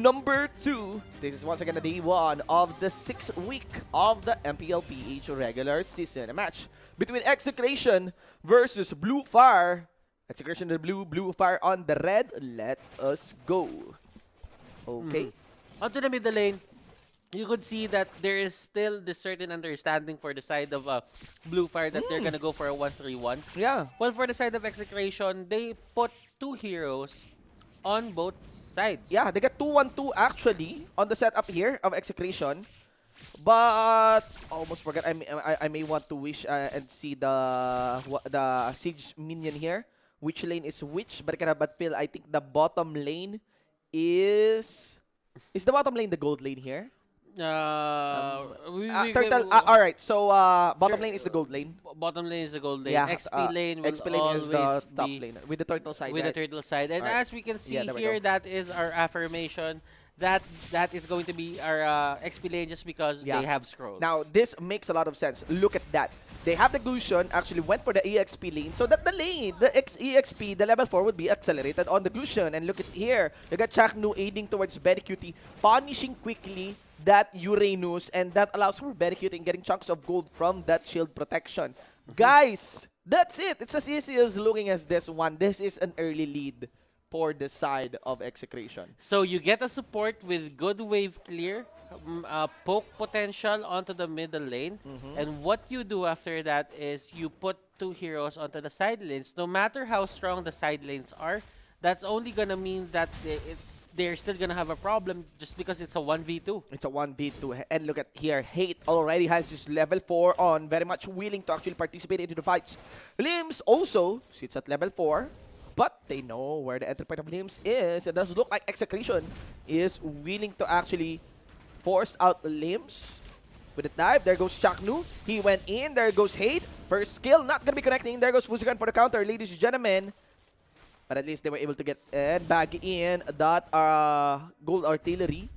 Number 2. This is once again the day 1 of the 6th week of the MPLPH regular season. A match between Execration versus Blufire. Execration the blue, Blufire on the red. Let us go. Okay. Onto the middle lane, you could see that there is still this certain understanding for the side of Blufire that they're gonna go for a 1-3-1. Yeah. Well, for the side of Execration, they put 2 heroes on both sides. Yeah, they got 2-1-2 actually on the setup here of Execration. But almost forgot. I may want to wish and see the siege minion here. Which lane is which? But I cannot but feel. I think the bottom lane is the bottom lane the gold lane here. Turtle. All right. So bottom lane is the gold lane. Bottom lane is the gold lane. Yeah, XP lane will XP lane always is the top be lane with the turtle side. with right? the turtle side. And Alright. as we can see Yeah, there we here, go. that is our affirmation. That is going to be our XP lane just because Yeah. they have scrolls. Now, this makes a lot of sense. Look at that. They have the Gusion actually went for the EXP lane so that the lane, the EXP, the level 4 would be accelerated on the Gusion. And look at here. You got Chaknu aiding towards Cutie, punishing quickly that Uranus, and that allows for Cutie getting chunks of gold from that shield protection. Guys, that's it. It's as easy as looking as this one. This is an early lead for the side of Execration. So you get a support with good wave clear, poke potential onto the middle lane, and what you do after that is you put 2 heroes onto the side lanes. No matter how strong the side lanes are, that's only gonna mean that they're still gonna have a problem just because it's a 1v2. It's a 1v2. And look at here. Hate already has his level 4 on. Very much willing to actually participate into the fights. Limbs also sits at level 4. But they know where the entry point of Limbs is. It does look like Execration is willing to actually force out Limbs. With a dive, there goes Chaknu. He went in. There goes Hate. First skill, not going to be connecting. There goes Fuzikan for the counter, ladies and gentlemen. But at least they were able to get and bag in that gold artillery.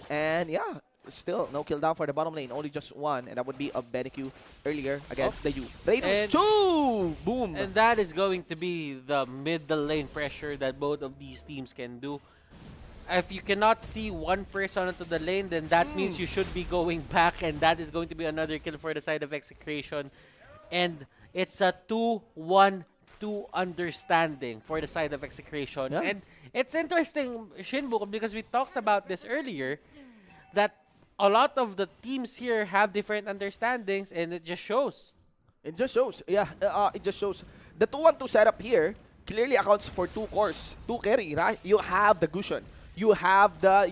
And yeah, still no kill down for the bottom lane. Only just one, and that would be a Benecu earlier against the U. Raiders 2! Boom! And that is going to be the middle lane pressure that both of these teams can do. If you cannot see one person onto the lane, then that means you should be going back, and that is going to be another kill for the side of Execration. And it's a 2-1-2 understanding for the side of Execration. Yeah. And it's interesting, Shinbu, because we talked about this earlier, that a lot of the teams here have different understandings, and it just shows. It just shows. Yeah, it just shows. The 2-1-2 setup here clearly accounts for 2 cores, 2 carry, right? You have the Gusion. You have the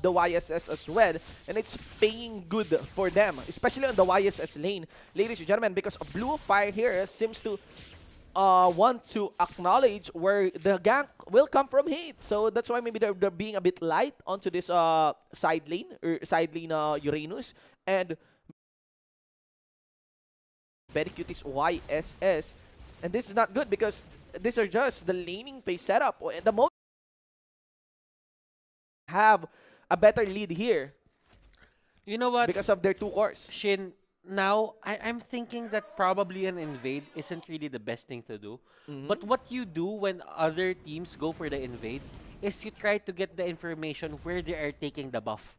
YSS as well, and it's paying good for them, especially on the YSS lane, ladies and gentlemen, because Blufire here seems to want to acknowledge where the gank will come from Hate. So that's why maybe they're being a bit light onto this side lane Uranus, and very cute is YSS. And this is not good because these are just the laning phase setup. At the moment, have a better lead here You know what, because of their 2 cores. Shin, now I'm thinking that probably an invade isn't really the best thing to do. But what you do when other teams go for the invade is you try to get the information where they are taking the buff.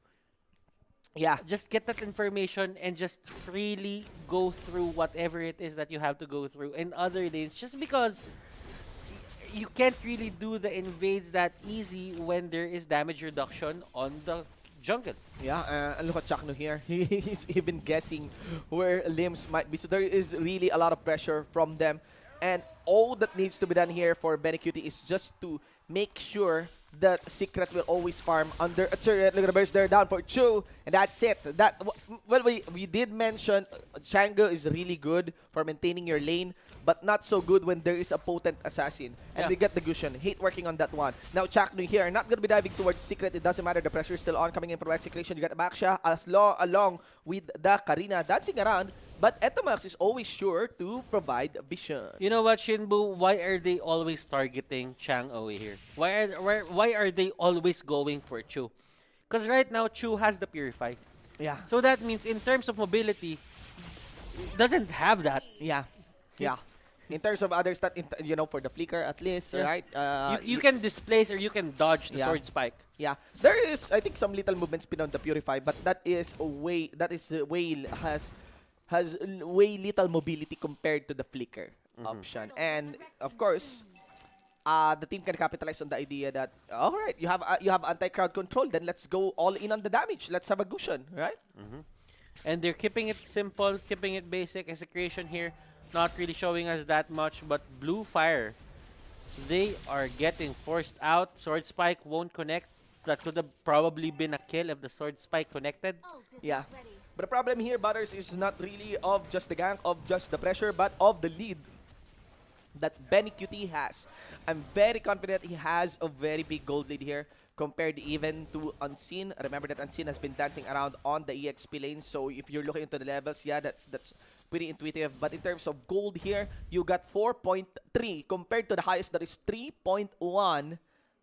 Yeah. Just get that information and just freely go through whatever it is that you have to go through in other lanes, just because you can't really do the invades that easy when there is damage reduction on the jungle. Yeah, and look at Chaknu here. He's even guessing where Limbs might be. So there is really a lot of pressure from them. And all that needs to be done here for Cutie is just to make sure that Secret will always farm under a turret. Look at the burst there, down for Chu. And that's it. Well, we did mention Chango is really good for maintaining your lane, but not so good when there is a potent assassin. And we get the Gusion. Hate working on that one. Now Chaknu here, not going to be diving towards Secret. It doesn't matter. The pressure is still on coming in from Execution. You got Baksha along with the Karina dancing around. But Etomax is always sure to provide vision. You know what, Shinbu? Why are they always targeting Chang away here? Why are they always going for Chu? Because right now, Chu has the Purify. Yeah. So that means in terms of mobility, doesn't have that. Yeah. Yeah. in terms of other stat, for the flicker at least, Yeah. right? You can displace or you can dodge the Yeah. sword spike. Yeah, there is I think some little movement speed on the Purify, but that is way way little mobility compared to the flicker option. And of course, the team can capitalize on the idea that all right, you have anti-crowd control, then let's go all in on the damage. Let's have a Gusion, right? And they're keeping it simple, keeping it basic. Execution here, not really showing us that much, but Blufire, they are getting forced out. Sword Spike won't connect. That could have probably been a kill if the Sword Spike connected. Yeah. But the problem here, Butters, is not really of just the gank, of just the pressure, but of the lead that Benny QT has. I'm very confident he has a very big gold lead here compared even to Unseen. Remember that Unseen has been dancing around on the EXP lane, so if you're looking into the levels, yeah, that's pretty intuitive. But in terms of gold here, you got 4.3 compared to the highest that is 3.1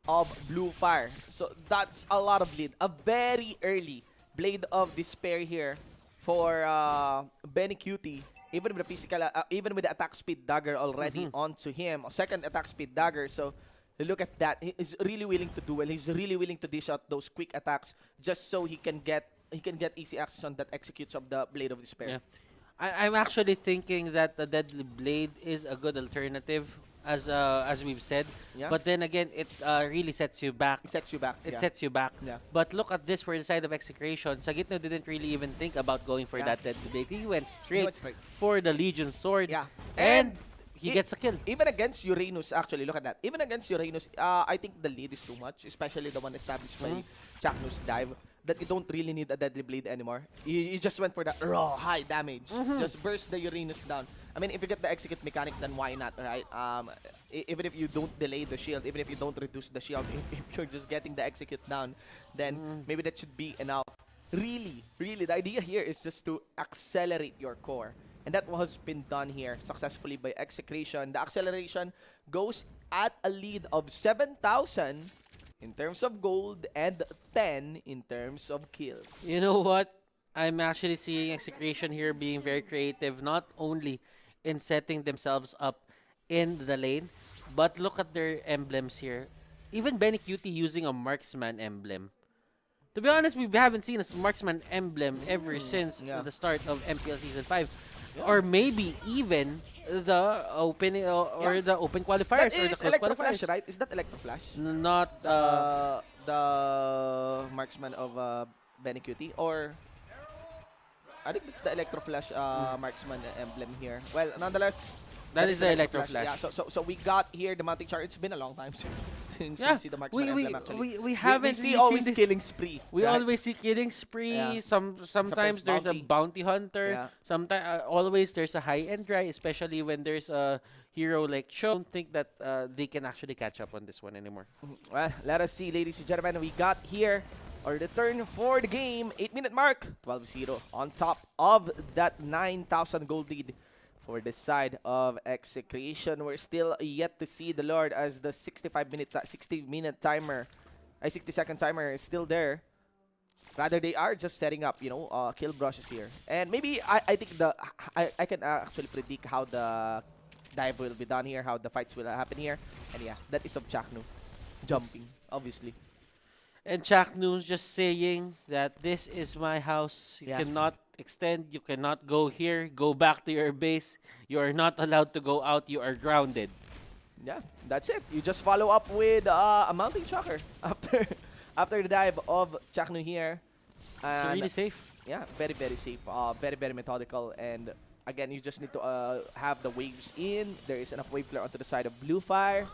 of Blufire. So that's a lot of lead. A very early Blade of Despair here for Benny QT. Even with the physical, even with the attack speed dagger already onto him, second attack speed dagger. So look at that. He is really willing to do well. He's really willing to dish out those quick attacks just so he can get easy access on that executes of the Blade of Despair. Yeah. I'm actually thinking that the Deadly Blade is a good alternative, as we've said. Yeah. But then again, it really sets you back. It sets you back. It yeah. sets you back. Yeah. But look at this for the side of Execration. Sagitno didn't really even think about going for that Deadly Blade. He went straight for the Legion Sword. Yeah. And he gets a kill. Even against Uranus, actually, look at that. Even against Uranus, I think the lead is too much, especially the one established by Chaknu's dive, that you don't really need a Deadly Blade anymore. You just went for the raw, high damage. Just burst the Uranus down. I mean, if you get the execute mechanic, then why not, right? Even if you don't delay the shield, even if you don't reduce the shield, if you're just getting the execute down, then maybe that should be enough. Really, the idea here is just to accelerate your core. And that has been done here successfully by Execration. The acceleration goes at a lead of 7,000 in terms of gold and 10 in terms of kills. You know what? I'm actually seeing Execration here being very creative, not only in setting themselves up in the lane, but look at their emblems here. Even Benny Cutie using a marksman emblem. To be honest, we haven't seen a marksman emblem ever since the start of MPL Season 5. Or maybe even the open the open qualifiers or the close Electroflash, qualifiers. right? Is that Electroflash? Not The marksman of Benny Cutie, or I think it's the Electroflash marksman emblem here. Well, nonetheless, that is the Electroflash. Yeah, so we got here the mounting chart. It's been a long time since Yeah, we see the marksman emblem actually. we haven't we see really always seen this. killing spree. We right? always see killing spree. Yeah. Sometimes there's a bounty hunter. Yeah. Sometimes always there's a high end dry, especially when there's a hero like Show. I don't think that they can actually catch up on this one anymore. Well, let us see, ladies and gentlemen. We got here our return for the game. 8-minute mark. 12-0 on top of that 9,000 gold lead for the side of Execration. We're still yet to see the Lord as the 60-minute timer, 60-second timer is still there. Rather, they are just setting up, kill brushes here. And maybe I think I can actually predict how the dive will be done here, how the fights will happen here. And yeah, that is of Chaknu jumping, obviously. And Chaknu just saying that this is my house. You Yeah. cannot extend. You cannot go here. Go back to your base. You are not allowed to go out. You are grounded. Yeah, that's it. You just follow up with a mounting shocker after the dive of Chaknu here. It's And really safe. yeah, very, very safe. Very methodical. And again, you just need to have the waves in. There is enough wave clear onto the side of Blufire.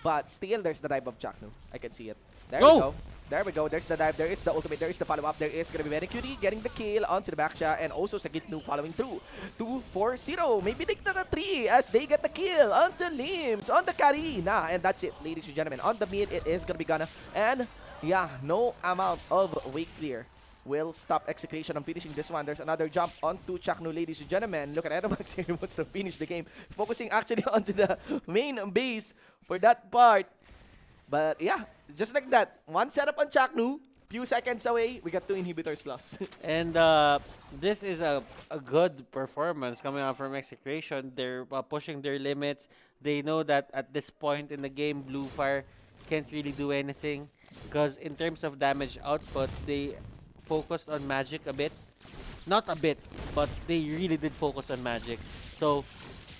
But still, there's the dive of Chaknu. I can see it. There we go. There we go. There's the dive. There is the ultimate. There is the follow-up. There is going to be Benny Cutie getting the kill onto the back shot. And also Sagitnu following through. 2-4-0. Maybe they get the 3 as they get the kill onto Limbs on the carry. And that's it, ladies and gentlemen. On the mid, it is going to be Gunna. And yeah, no amount of wave clear will stop Execration on finishing this one. There's another jump onto Chaknu, ladies and gentlemen. Look at Edomax here. He wants to finish the game. Focusing actually onto the main base for that part. But yeah, just like that, one setup on Chaknu, Few seconds away, we got 2 inhibitors lost. And this is a good performance coming out from Execration. They're pushing their limits. They know that at this point in the game, Bluefire can't really do anything because in terms of damage output, they focused on Magic a bit. Not a bit, but they really did focus on Magic. So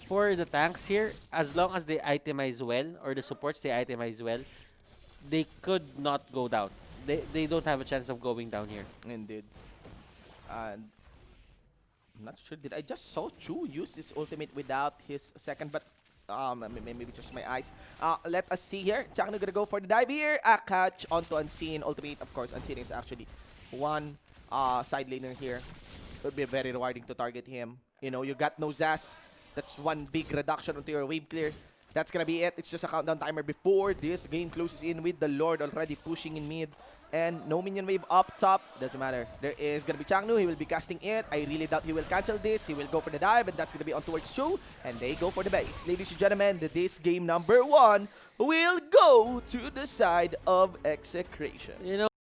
for the tanks here, as long as they itemize well, or the supports they itemize well, they could not go down. They don't have a chance of going down here. Indeed. And I'm not sure. Did I just saw Chu use his ultimate without his second? But maybe just my eyes. Let us see here. Chakno gonna go for the dive here. A catch onto Unseen. Ultimate, of course. Unseen is actually one side laner here. Would be very rewarding to target him. You know, you got no Zaz. That's one big reduction onto your wave clear. That's gonna be it. It's just a countdown timer before this game closes in with the Lord already pushing in mid. And no minion wave up top. Doesn't matter. There is gonna be Changnu. He will be casting it. I really doubt he will cancel this. He will go for the dive, and that's gonna be on towards Chu. And they go for the base. Ladies and gentlemen, this game number 1 will go to the side of Execration. You know,